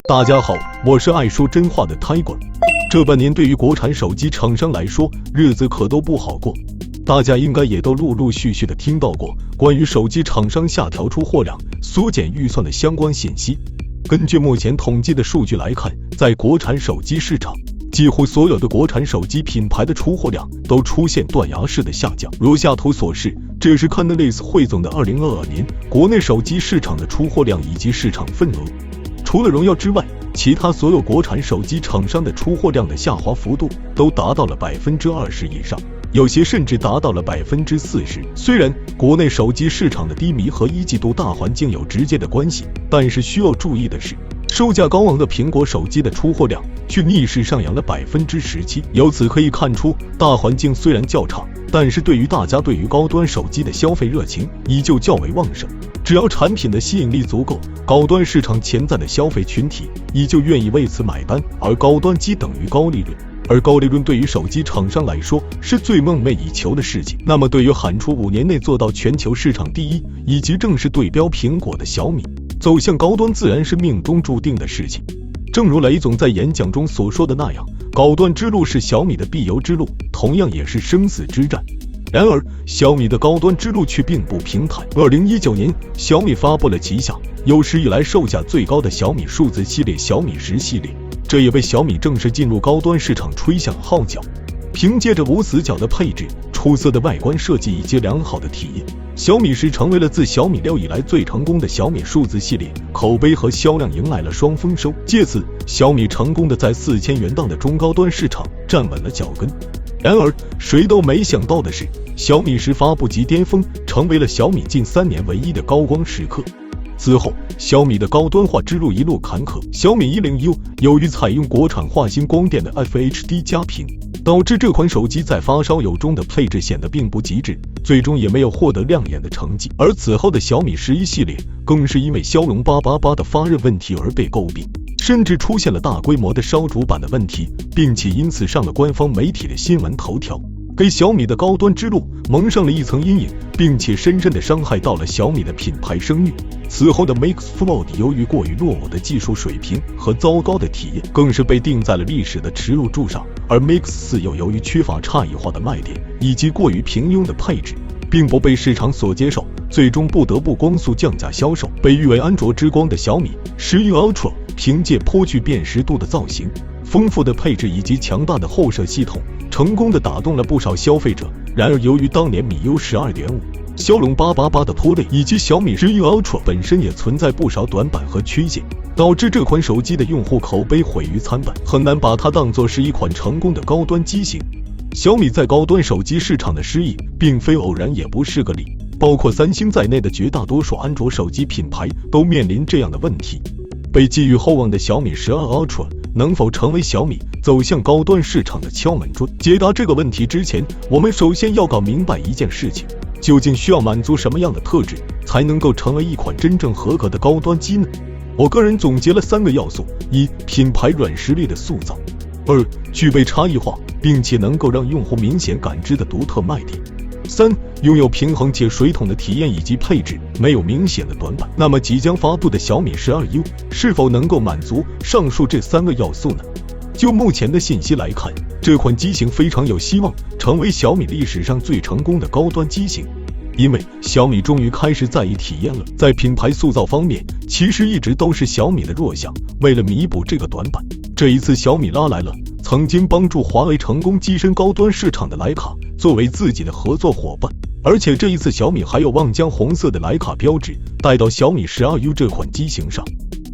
大家好，我是爱说真话的Tiger。这半年对于国产手机厂商来说，日子可都不好过。大家应该也都陆陆续续的听到过关于手机厂商下调出货量、缩减预算的相关信息。根据目前统计的数据来看，在国产手机市场，几乎所有的国产手机品牌的出货量都出现断崖式的下降。如下图所示，这是Canalys汇总的2022年国内手机市场的出货量以及市场份额。除了荣耀之外，其他所有国产手机厂商的出货量的下滑幅度都达到了20%以上，有些甚至达到了40%。虽然国内手机市场的低迷和一季度大环境有直接的关系，但是需要注意的是，售价高昂的苹果手机的出货量却逆势上扬了17%。由此可以看出，大环境虽然较差，但是大家对于高端手机的消费热情依旧较为旺盛。只要产品的吸引力足够，高端市场潜在的消费群体依旧愿意为此买单。而高端机等于高利润，而高利润对于手机厂商来说是最梦寐以求的事情。那么对于喊出5年内做到全球市场第一，以及正式对标苹果的小米，走向高端自然是命中注定的事情。正如雷总在演讲中所说的那样，高端之路是小米的必由之路，同样也是生死之战。然而，小米的高端之路却并不平坦。2019年，小米发布了旗下有史以来售价最高的小米数字系列小米10系列，这也为小米正式进入高端市场吹响号角。凭借着无死角的配置、出色的外观设计以及良好的体验，小米10成为了自小米6以来最成功的小米数字系列，口碑和销量迎来了双丰收。借此，小米成功的在4000元档的中高端市场站稳了脚跟。然而，谁都没想到的是，小米10发布即巅峰，成为了小米近3年唯一的高光时刻。此后，小米的高端化之路一路坎坷。小米 10U 由于采用国产化星光电的 FHD 加屏，导致这款手机在发烧友中的配置显得并不极致，最终也没有获得亮眼的成绩。而此后的小米11系列更是因为骁龙888的发热问题而被诟病，甚至出现了大规模的烧主板的问题，并且因此上了官方媒体的新闻头条，给小米的高端之路蒙上了一层阴影，并且深深地伤害到了小米的品牌声誉。此后的 Mix Fold 由于过于落伍的技术水平和糟糕的体验，更是被钉在了历史的耻辱柱上。而 Mix 4又由于缺乏差异化的卖点以及过于平庸的配置，并不被市场所接受，最终不得不光速降价销售。被誉为安卓之光的小米11 Ultra， 凭借颇具辨识度的造型、丰富的配置以及强大的后摄系统，成功地打动了不少消费者。然而，由于当年米 U12.5、骁龙888的拖累，以及小米11 Ultra 本身也存在不少短板和缺陷，导致这款手机的用户口碑毁于参半，很难把它当作是一款成功的高端机型。小米在高端手机市场的失意并非偶然，也不是个例，包括三星在内的绝大多数安卓手机品牌都面临这样的问题。被寄予厚望的小米12 Ultra 能否成为小米走向高端市场的敲门砖？解答这个问题之前，我们首先要搞明白一件事情，究竟需要满足什么样的特质才能够成为一款真正合格的高端机呢？我个人总结了3个要素：一、品牌软实力的塑造；二、具备差异化并且能够让用户明显感知的独特卖点；三、拥有平衡且水桶的体验以及配置，没有明显的短板。那么即将发布的小米12U 是否能够满足上述这3个要素呢？就目前的信息来看，这款机型非常有希望成为小米历史上最成功的高端机型。因为小米终于开始在意体验了。在品牌塑造方面，其实一直都是小米的弱项。为了弥补这个短板，这一次小米拉来了曾经帮助华为成功跻身高端市场的徕卡作为自己的合作伙伴，而且这一次小米还有望将红色的徕卡标志带到小米12U 这款机型上。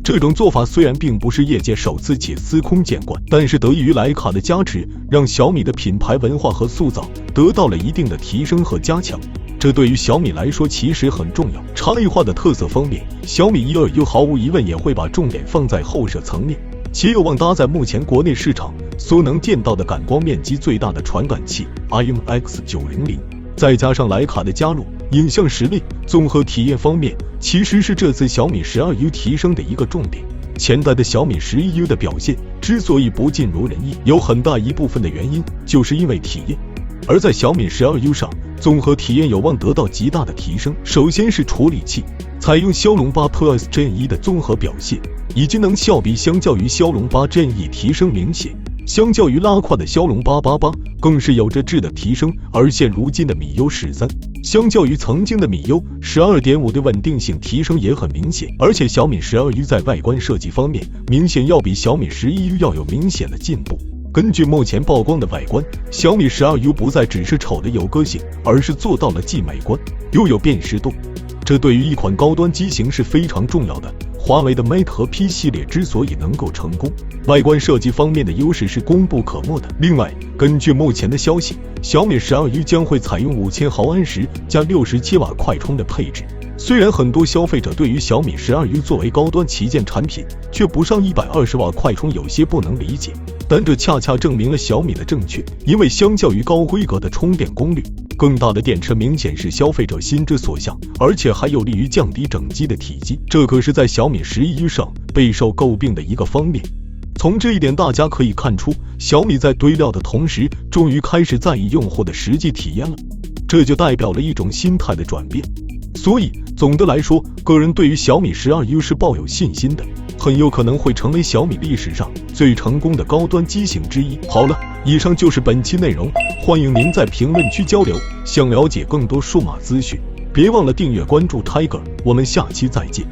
这种做法虽然并不是业界首次且司空见惯，但是得益于徕卡的加持，让小米的品牌文化和塑造得到了一定的提升和加强。这对于小米来说其实很重要。差异化的特色方面，小米12U 毫无疑问也会把重点放在后摄层面，且有望搭载目前国内市场所能见到的感光面积最大的传感器 IMX900， 再加上徕卡的加入，影像实力、综合体验方面其实是这次小米12U 提升的一个重点。前代的小米11U 的表现之所以不尽如人意，有很大一部分的原因就是因为体验，而在小米12U 上综合体验有望得到极大的提升。首先是处理器，采用骁龙8 Plus Gen 1的综合表现，以及能效比相较于骁龙8 Gen 1提升明显。相较于拉胯的骁龙888，更是有着质的提升。而现如今的米 U13，相较于曾经的米 U12.5 的稳定性提升也很明显。而且小米12U 在外观设计方面，明显要比小米11U 要有明显的进步。根据目前曝光的外观，小米12U 不再只是丑的有个性，而是做到了既美观又有辨识度。这对于一款高端机型是非常重要的。华为的 Mate 和 P 系列之所以能够成功，外观设计方面的优势是功不可没的。另外，根据目前的消息，小米12U 将会采用5000毫安时加67瓦快充的配置。虽然很多消费者对于小米12U 作为高端旗舰产品却不上120瓦快充有些不能理解，但这恰恰证明了小米的正确。因为相较于高规格的充电功率，更大的电池明显是消费者心之所向，而且还有利于降低整机的体积，这可是在小米11U 上备受诟病的一个方面。从这一点大家可以看出，小米在堆料的同时，终于开始在意用户的实际体验了，这就代表了一种心态的转变。所以总的来说，个人对于小米12U 是抱有信心的，很有可能会成为小米历史上最成功的高端机型之一。好了，以上就是本期内容，欢迎您在评论区交流。想了解更多数码资讯，别忘了订阅关注 Tiger， 我们下期再见。